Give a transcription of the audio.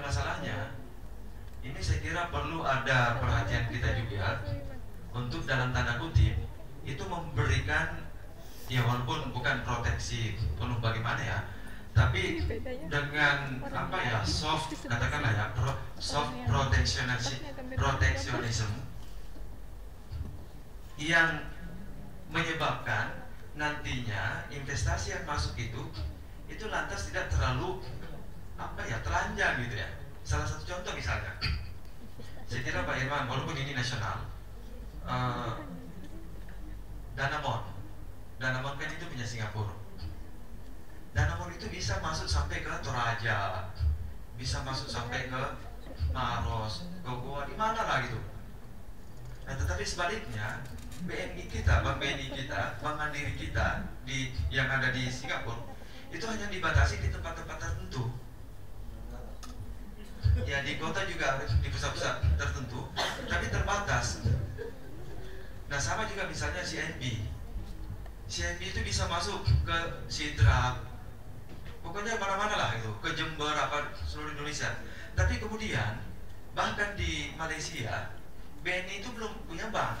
masalahnya ini saya kira perlu ada perhatian kita juga untuk dalam tanda kutip itu memberikan, ya walaupun bukan proteksi penuh bagaimana ya, tapi dengan apa ya, soft katakanlah ya, soft protectionism yang menyebabkan nantinya investasi yang masuk itu lantas tidak terlalu apa ya, telanjang gitu ya. Salah satu contoh misalnya, saya kira Pak Irman, walaupun ini nasional, Danamon kan itu punya Singapura. Danamon itu bisa masuk sampai ke Toraja, bisa masuk sampai ke Maros, ke Goa, di mana lah gitu. Nah, tetapi sebaliknya BNI kita, Bank BNI kita, Bank Mandiri kita yang ada di Singapura itu hanya dibatasi di tempat-tempat tertentu. Ya di kota juga di pusat-pusat tertentu, tapi terbatas. Nah sama juga misalnya CIMB itu bisa masuk ke Sidrap, pokoknya mana-mana lah itu, ke Jember, apa seluruh Indonesia. Tapi kemudian bahkan di Malaysia BNI itu belum punya bank.